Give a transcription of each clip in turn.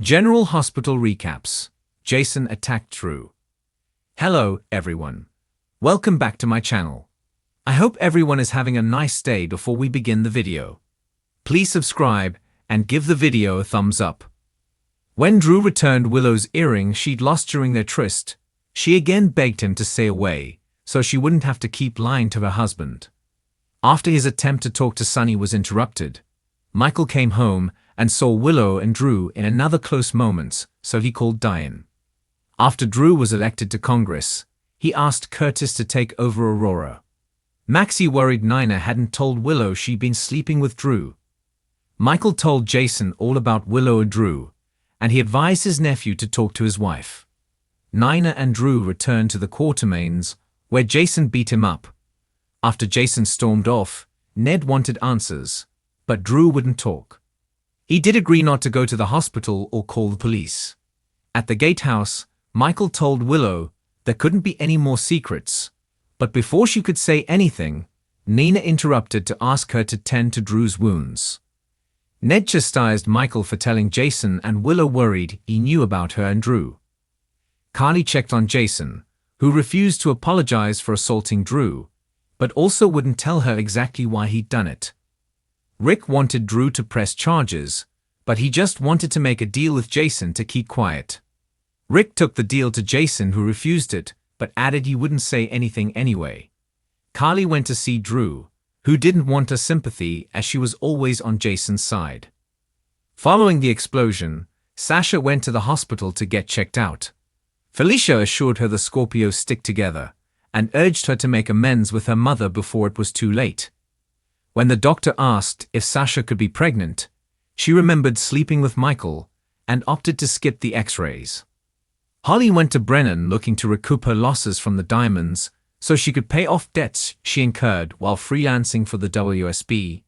General Hospital recaps. Jason attacked Drew. Hello, everyone. Welcome back to my channel. I hope everyone is having a nice day. Before we begin the video, please subscribe and give the video a thumbs up. When Drew returned Willow's earring she'd lost during their tryst, she again begged him to stay away, so she wouldn't have to keep lying to her husband. After his attempt to talk to Sunny was interrupted, Michael came home and saw Willow and Drew in another close moments, so he called Diane. After Drew was elected to Congress, he asked Curtis to take over Aurora. Maxie worried Nina hadn't told Willow she'd been sleeping with Drew. Michael told Jason all about Willow and Drew, and he advised his nephew to talk to his wife. Nina and Drew returned to the Quartermaines, where Jason beat him up. After Jason stormed off, Ned wanted answers, but Drew wouldn't talk. He did agree not to go to the hospital or call the police. At the gatehouse, Michael told Willow there couldn't be any more secrets, but before she could say anything, Nina interrupted to ask her to tend to Drew's wounds. Ned chastised Michael for telling Jason, and Willow worried he knew about her and Drew. Carly checked on Jason, who refused to apologize for assaulting Drew, but also wouldn't tell her exactly why he'd done it. Rick wanted Drew to press charges, but he just wanted to make a deal with Jason to keep quiet. Rick took the deal to Jason, who refused it, but added he wouldn't say anything anyway. Carly went to see Drew, who didn't want her sympathy as she was always on Jason's side. Following the explosion, Sasha went to the hospital to get checked out. Felicia assured her the Scorpios stick together, and urged her to make amends with her mother before it was too late. When the doctor asked if Sasha could be pregnant, she remembered sleeping with Michael and opted to skip the x-rays. Holly went to Brennan looking to recoup her losses from the diamonds so she could pay off debts she incurred while freelancing for the WSB,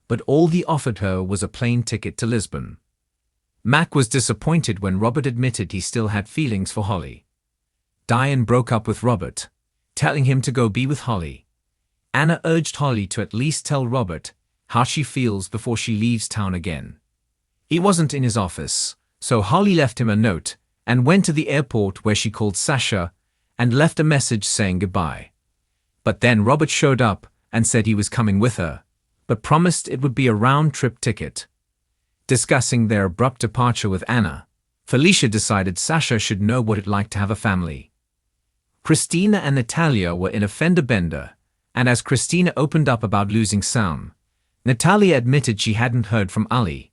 but all he offered her was a plane ticket to Lisbon. Mac was disappointed when Robert admitted he still had feelings for Holly. Diane broke up with Robert, telling him to go be with Holly. Anna urged Holly to at least tell Robert how she feels before she leaves town again. He wasn't in his office, so Holly left him a note and went to the airport, where she called Sasha and left a message saying goodbye. But then Robert showed up and said he was coming with her, but promised it would be a round-trip ticket. Discussing their abrupt departure with Anna, Felicia decided Sasha should know what it's like to have a family. Christina and Natalia were in a fender bender, and as Christina opened up about losing Sam, Natalia admitted she hadn't heard from Ali.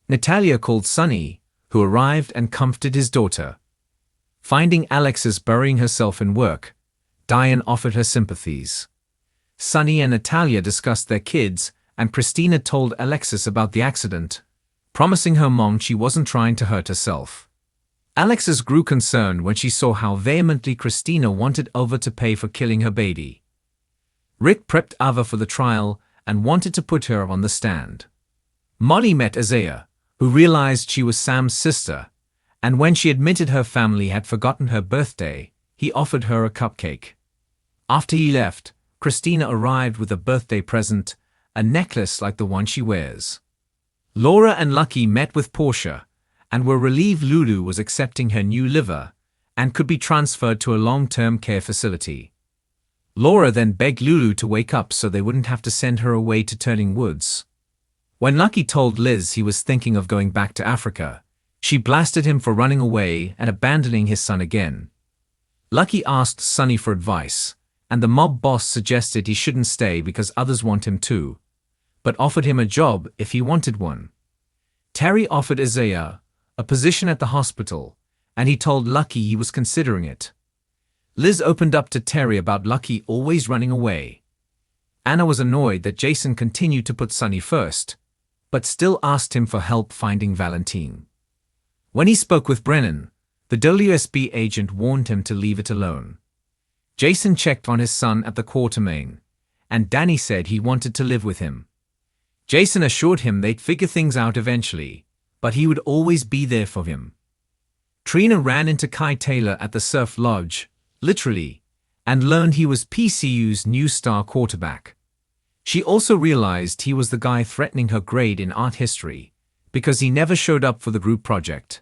Natalia called Sunny, who arrived and comforted his daughter. Finding Alexis burying herself in work, Diane offered her sympathies. Sunny and Natalia discussed their kids, and Christina told Alexis about the accident, promising her mom she wasn't trying to hurt herself. Alexis grew concerned when she saw how vehemently Christina wanted Ava to pay for killing her baby. Rick prepped Ava for the trial and wanted to put her on the stand. Molly met Isaiah, who realized she was Sam's sister, and when she admitted her family had forgotten her birthday, he offered her a cupcake. After he left, Christina arrived with a birthday present, a necklace like the one she wears. Laura and Lucky met with Portia, and were relieved Lulu was accepting her new liver and could be transferred to a long-term care facility. Laura then begged Lulu to wake up so they wouldn't have to send her away to Turning Woods. When Lucky told Liz he was thinking of going back to Africa, she blasted him for running away and abandoning his son again. Lucky asked Sunny for advice, and the mob boss suggested he shouldn't stay because others want him too, but offered him a job if he wanted one. Terry offered Isaiah a position at the hospital, and he told Lucky he was considering it. Liz opened up to Terry about Lucky always running away. Anna was annoyed that Jason continued to put Sunny first, but still asked him for help finding Valentine. When he spoke with Brennan, the WSB agent warned him to leave it alone. Jason checked on his son at the Quartermaine, and Danny said he wanted to live with him. Jason assured him they'd figure things out eventually, but he would always be there for him. Trina ran into Kai Taylor at the Surf Lodge, literally, and learned he was PCU's new star quarterback. She also realized he was the guy threatening her grade in art history, because he never showed up for the group project.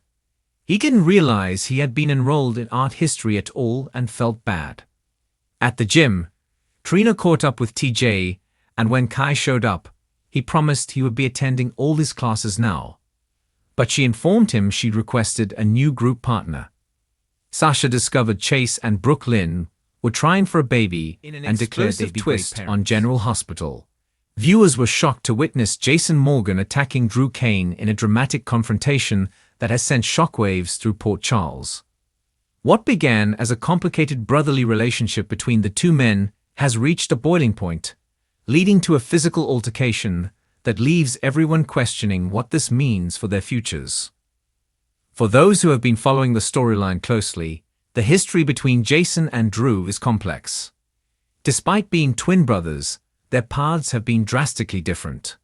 He didn't realize he had been enrolled in art history at all and felt bad. At the gym, Trina caught up with TJ, and when Kai showed up, he promised he would be attending all his classes now. But she informed him she'd requested a new group partner. Sasha discovered Chase and Brooklyn were trying for a baby and declared they'd be twist on General Hospital. Viewers were shocked to witness Jason Morgan attacking Drew Kane in a dramatic confrontation that has sent shockwaves through Port Charles. What began as a complicated brotherly relationship between the two men has reached a boiling point, leading to a physical altercation that leaves everyone questioning what this means for their futures. For those who have been following the storyline closely, the history between Jason and Drew is complex. Despite being twin brothers, their paths have been drastically different.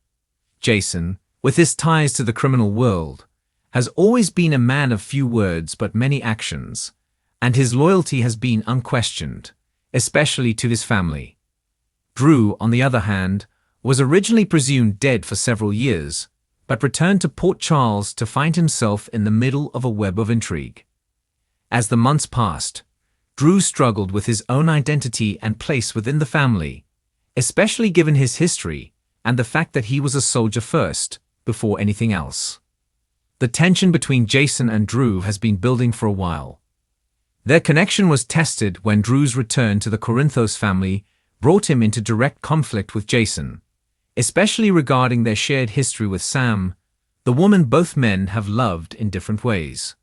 Jason, with his ties to the criminal world, has always been a man of few words but many actions, and his loyalty has been unquestioned, especially to his family. Drew, on the other hand, was originally presumed dead for several years, but returned to Port Charles to find himself in the middle of a web of intrigue. As the months passed, Drew struggled with his own identity and place within the family, especially given his history and the fact that he was a soldier first, before anything else. The tension between Jason and Drew has been building for a while. Their connection was tested when Drew's return to the Corinthos family brought him into direct conflict with Jason, especially regarding their shared history with Sam, the woman both men have loved in different ways.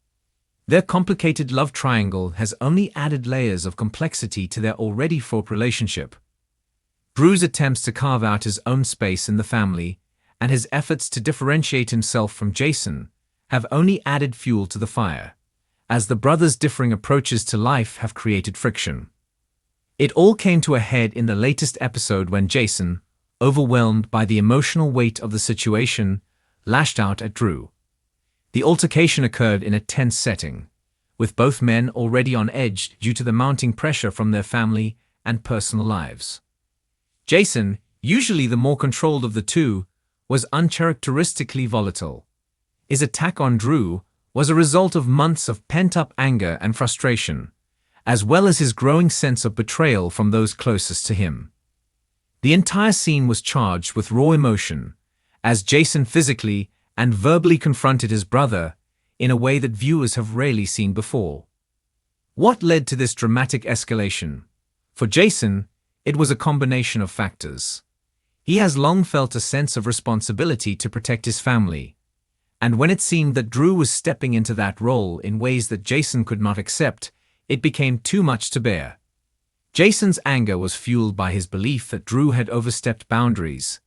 Their complicated love triangle has only added layers of complexity to their already fraught relationship. Drew's attempts to carve out his own space in the family and his efforts to differentiate himself from Jason have only added fuel to the fire, as the brothers' differing approaches to life have created friction. It all came to a head in the latest episode when Jason, overwhelmed by the emotional weight of the situation, lashed out at Drew. The altercation occurred in a tense setting, with both men already on edge due to the mounting pressure from their family and personal lives. Jason, usually the more controlled of the two, was uncharacteristically volatile. His attack on Drew was a result of months of pent-up anger and frustration, as well as his growing sense of betrayal from those closest to him. The entire scene was charged with raw emotion, as Jason physically and verbally confronted his brother in a way that viewers have rarely seen before. What led to this dramatic escalation? For Jason, it was a combination of factors. He has long felt a sense of responsibility to protect his family, and when it seemed that Drew was stepping into that role in ways that Jason could not accept, it became too much to bear. Jason's anger was fueled by his belief that Drew had overstepped boundaries,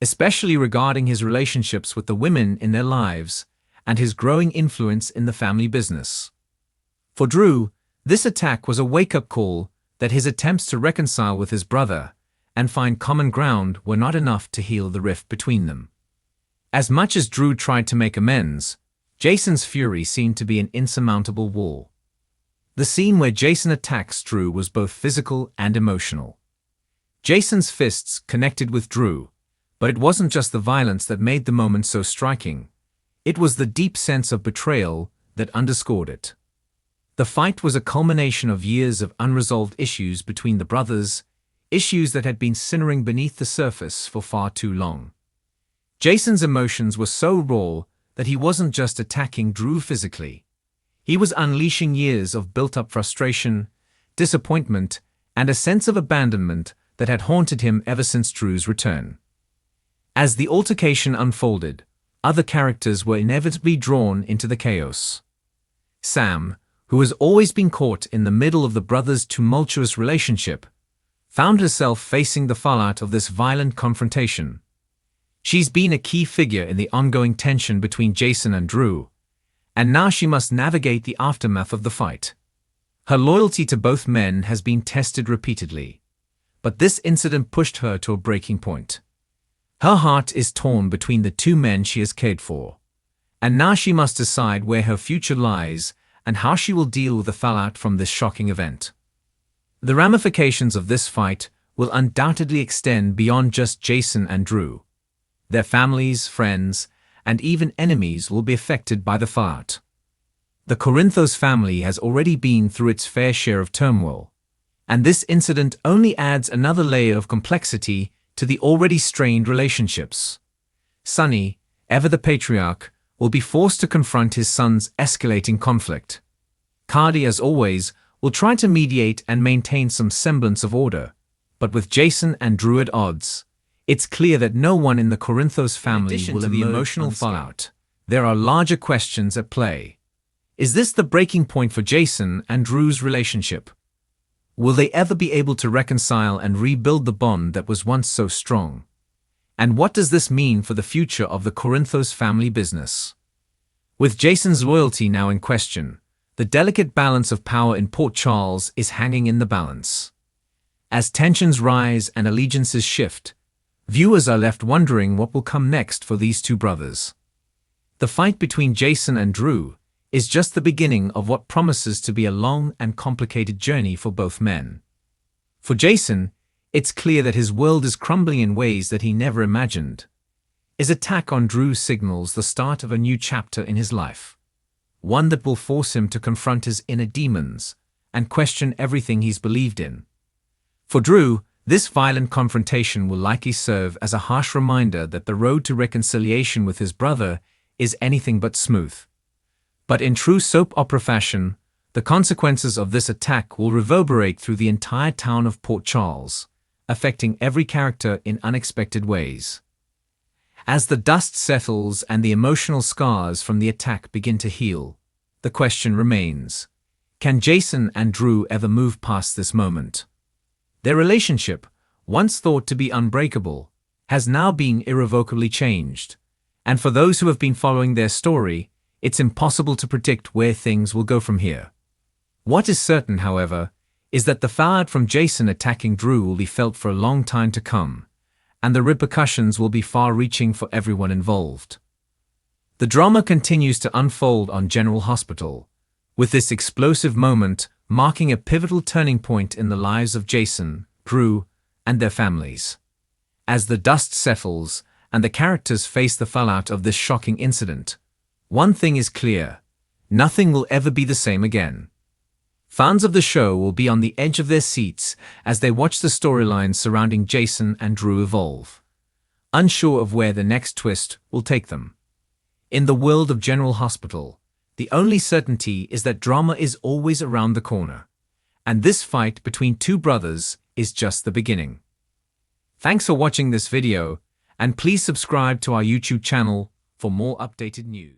especially regarding his relationships with the women in their lives and his growing influence in the family business. For Drew, this attack was a wake-up call that his attempts to reconcile with his brother and find common ground were not enough to heal the rift between them. As much as Drew tried to make amends, Jason's fury seemed to be an insurmountable wall. The scene where Jason attacks Drew was both physical and emotional. Jason's fists connected with Drew, but it wasn't just the violence that made the moment so striking. It was the deep sense of betrayal that underscored it. The fight was a culmination of years of unresolved issues between the brothers, issues that had been simmering beneath the surface for far too long. Jason's emotions were so raw that he wasn't just attacking Drew physically. He was unleashing years of built-up frustration, disappointment, and a sense of abandonment that had haunted him ever since Drew's return. As the altercation unfolded, other characters were inevitably drawn into the chaos. Sam, who has always been caught in the middle of the brothers' tumultuous relationship, found herself facing the fallout of this violent confrontation. She's been a key figure in the ongoing tension between Jason and Drew, and now she must navigate the aftermath of the fight. Her loyalty to both men has been tested repeatedly, but this incident pushed her to a breaking point. Her heart is torn between the two men she has cared for, and now she must decide where her future lies and how she will deal with the fallout from this shocking event. The ramifications of this fight will undoubtedly extend beyond just Jason and Drew. Their families, friends, and even enemies will be affected by the fallout. The Corinthos family has already been through its fair share of turmoil, and this incident only adds another layer of complexity to the already strained relationships. Sonny, ever the patriarch, will be forced to confront his son's escalating conflict. Cardi, as always, will try to mediate and maintain some semblance of order, but with Jason and Drew at odds, it's clear that no one in the Corinthos family will emerge the emotional fallout. There are larger questions at play. Is this the breaking point for Jason and Drew's relationship? Will they ever be able to reconcile and rebuild the bond that was once so strong? And what does this mean for the future of the Corinthos family business? With Jason's loyalty now in question, the delicate balance of power in Port Charles is hanging in the balance. As tensions rise and allegiances shift, viewers are left wondering what will come next for these two brothers. The fight between Jason and Drew is just the beginning of what promises to be a long and complicated journey for both men. For Jason, it's clear that his world is crumbling in ways that he never imagined. His attack on Drew signals the start of a new chapter in his life, one that will force him to confront his inner demons and question everything he's believed in. For Drew, this violent confrontation will likely serve as a harsh reminder that the road to reconciliation with his brother is anything but smooth. But in true soap opera fashion, the consequences of this attack will reverberate through the entire town of Port Charles, affecting every character in unexpected ways. As the dust settles and the emotional scars from the attack begin to heal, the question remains: can Jason and Drew ever move past this moment? Their relationship, once thought to be unbreakable, has now been irrevocably changed, and for those who have been following their story, it's impossible to predict where things will go from here. What is certain, however, is that the fallout from Jason attacking Drew will be felt for a long time to come, and the repercussions will be far-reaching for everyone involved. The drama continues to unfold on General Hospital, with this explosive moment marking a pivotal turning point in the lives of Jason, Drew, and their families. As the dust settles and the characters face the fallout of this shocking incident, one thing is clear: nothing will ever be the same again. Fans of the show will be on the edge of their seats as they watch the storylines surrounding Jason and Drew evolve, unsure of where the next twist will take them. In the world of General Hospital, the only certainty is that drama is always around the corner, and this fight between two brothers is just the beginning. Thanks for watching this video, and please subscribe to our YouTube channel for more updated news.